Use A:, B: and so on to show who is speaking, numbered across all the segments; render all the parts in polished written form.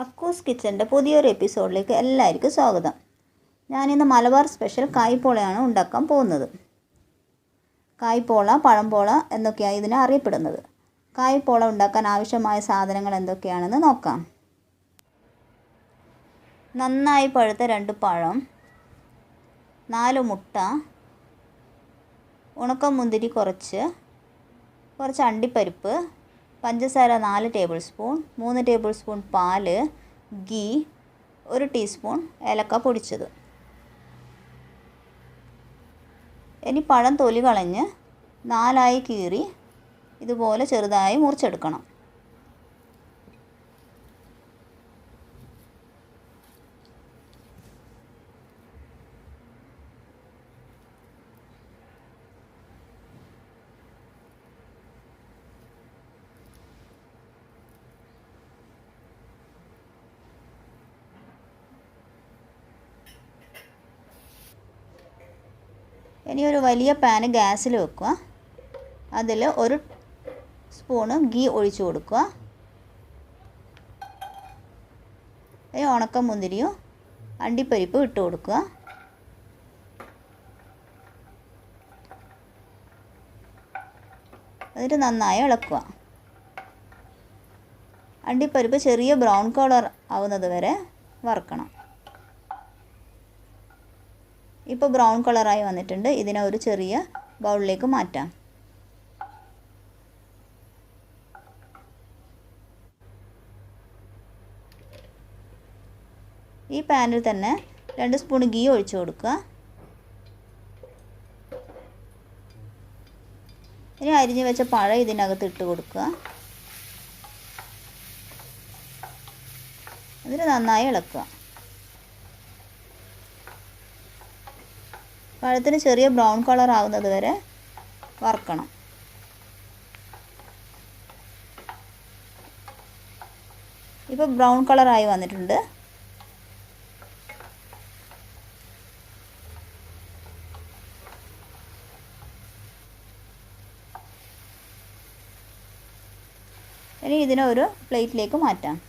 A: അക്കൂസ് കിച്ചൻ്റെ പുതിയൊരു എപ്പിസോഡിലേക്ക് എല്ലാവർക്കും സ്വാഗതം. ഞാനിന്ന് മലബാർ സ്പെഷ്യൽ കായ്പോളയാണ് ഉണ്ടാക്കാൻ പോകുന്നത്. കായ്പോള, പഴംപോള എന്നൊക്കെയാണ് ഇതിനെ അറിയപ്പെടുന്നത്. കായ്പോള ഉണ്ടാക്കാൻ ആവശ്യമായ സാധനങ്ങൾ എന്തൊക്കെയാണെന്ന് നോക്കാം. നന്നായി പഴുത്ത 2 പഴം, 4 മുട്ട, ഉണക്കമുന്തിരി കുറച്ച് അണ്ടിപ്പരിപ്പ്, പഞ്ചസാര 4 ടേബിൾ സ്പൂൺ, 3 ടേബിൾ സ്പൂൺ പാല്, ഗീ, 1 ടീസ്പൂൺ ഏലക്ക പൊടിച്ചത്. ഇനി പഴം തൊലി കളഞ്ഞ് 4ആയി കീറി ഇതുപോലെ ചെറുതായി മുറിച്ചെടുക്കണം. ഇനി ഒരു വലിയ പാന് ഗ്യാസിൽ വെക്കുക. അതിൽ 1 സ്പൂണ് ഗീ ഒഴിച്ചു കൊടുക്കുക. ഈ ഉണക്കമുന്തിരിയും അണ്ടിപ്പരിപ്പും ഇട്ട് കൊടുക്കുക. എന്നിട്ട് നന്നായി ഇളക്കുക. അണ്ടിപ്പരിപ്പ് ചെറിയ ബ്രൗൺ കളർ ആവുന്നത് വരെ വറുക്കണം. ഇപ്പോൾ ബ്രൗൺ കളറായി വന്നിട്ടുണ്ട്. ഇതിനെ ഒരു ചെറിയ ബൗളിലേക്ക് മാറ്റാം. ഈ പാനിൽ തന്നെ 2 സ്പൂൺ ഗീ ഒഴിച്ചു കൊടുക്കുക. ഇനി അരിഞ്ഞു വെച്ച പഴം ഇതിനകത്ത് ഇട്ട് കൊടുക്കുക. എന്നിട്ട് നന്നായി ഇളക്കുക. പഴത്തിന് ചെറിയ ബ്രൗൺ കളർ ആവുന്നത് വരെ വറുക്കണം. ഇപ്പോൾ ബ്രൗൺ കളറായി വന്നിട്ടുണ്ട്. ഇനി ഇതിനെ ഒരു പ്ലേറ്റിലേക്ക് മാറ്റാം.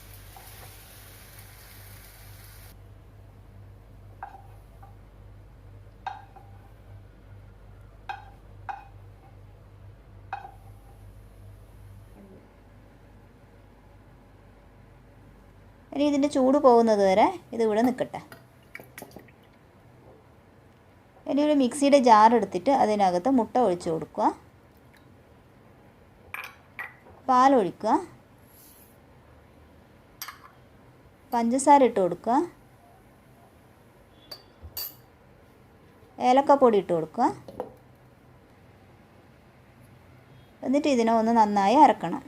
A: ഇനി ഇതിൻ്റെ ചൂട് പോകുന്നത് വരെ ഇതിവിടെ നിൽക്കട്ടെ. ഇനി ഒരു മിക്സിയുടെ ജാർ എടുത്തിട്ട് അതിനകത്ത് മുട്ട ഒഴിച്ചു കൊടുക്കുക. പാലൊഴിക്കുക. പഞ്ചസാര ഇട്ട് കൊടുക്കുക. ഏലക്കപ്പൊടി ഇട്ട് കൊടുക്കുക. എന്നിട്ട് ഇതിനെ ഒന്ന് നന്നായി അരക്കണം.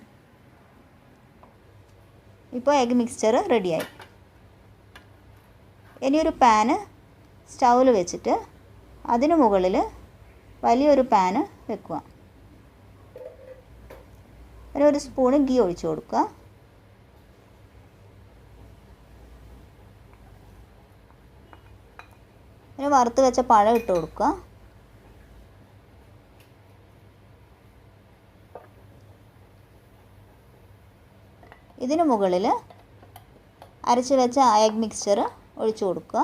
A: ഇപ്പോൾ എഗ് മിക്സ്ചർ റെഡിയായി. ഇനിയൊരു പാന് സ്റ്റൗവിൽ വെച്ചിട്ട് അതിന് മുകളിൽ വലിയൊരു പാന് വെക്കുക. അതിന് 1 സ്പൂണ് ഗീ ഒഴിച്ചു കൊടുക്കുക. അതിന് വറുത്ത് വെച്ച പഴം ഇട്ട് കൊടുക്കുക. ഇതിന് മുകളിൽ അരച്ച് വെച്ച എഗ് മിക്സ്ചർ ഒഴിച്ചു കൊടുക്കുക.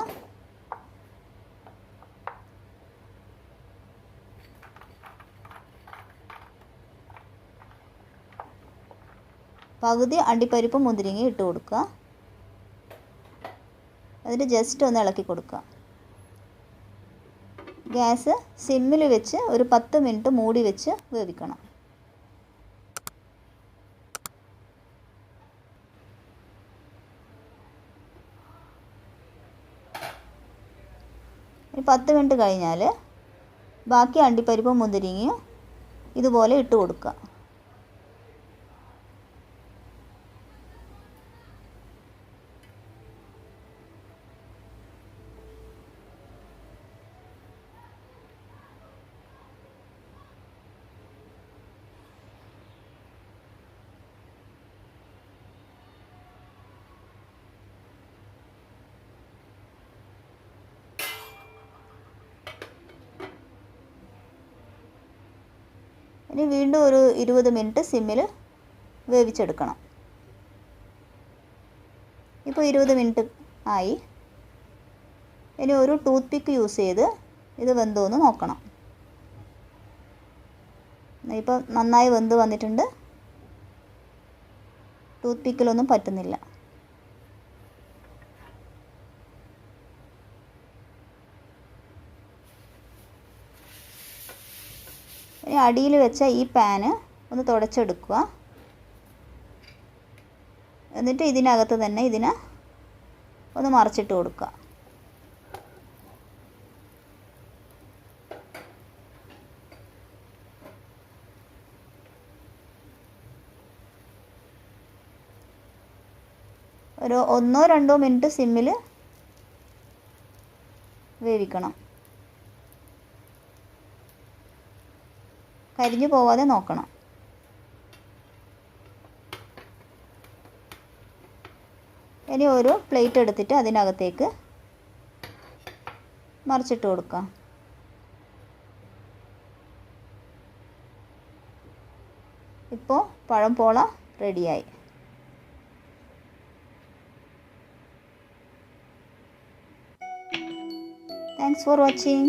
A: പകുതി അണ്ടിപ്പരിപ്പും മുന്തിരിങ്ങയും ഇട്ട് കൊടുക്കുക. അതിന് ജസ്റ്റ് ഒന്ന് ഇളക്കി കൊടുക്കുക. ഗ്യാസ് സിമ്മിൽ വെച്ച് ഒരു 10 മിനിറ്റ് മൂടി വെച്ച് വേവിക്കണം. ഇനി 10 മിനിറ്റ് കഴിഞ്ഞാൽ ബാക്കി അണ്ടിപ്പരിപ്പും മുന്തിരിങ്ങയും ഇതുപോലെ ഇട്ട് കൊടുക്കുക. ഇനി വീണ്ടും ഒരു 20 മിനിറ്റ് സിമ്മിൽ വേവിച്ചെടുക്കണം. ഇപ്പോൾ 20 മിനിറ്റ് ആയി. ഇനി ഒരു ടൂത്ത് പിക്ക് യൂസ് ചെയ്ത് ഇത് വെന്തോന്ന് നോക്കണം. ഇപ്പോൾ നന്നായി വെന്ത് വന്നിട്ടുണ്ട്. ടൂത്ത് പിക്കിലൊന്നും പറ്റുന്നില്ല. ഇനി അടിയിൽ വെച്ച ഈ പാന് ഒന്ന് തുടച്ചെടുക്കുക. എന്നിട്ട് ഇതിനകത്ത് തന്നെ ഇതിനെ ഒന്ന് മറിച്ചിട്ട് കൊടുക്കുക. ഒരു 1-2 മിനിറ്റ് സിമ്മിൽ വേവിക്കണം. കരിഞ്ഞു പോവാതെ നോക്കണം. ഇനി ഒരു പ്ലേറ്റ് എടുത്തിട്ട് അതിനകത്തേക്ക് മറിച്ചിട്ട് കൊടുക്കാം. ഇപ്പോൾ പഴം പോള റെഡിയായി. Thanks for watching.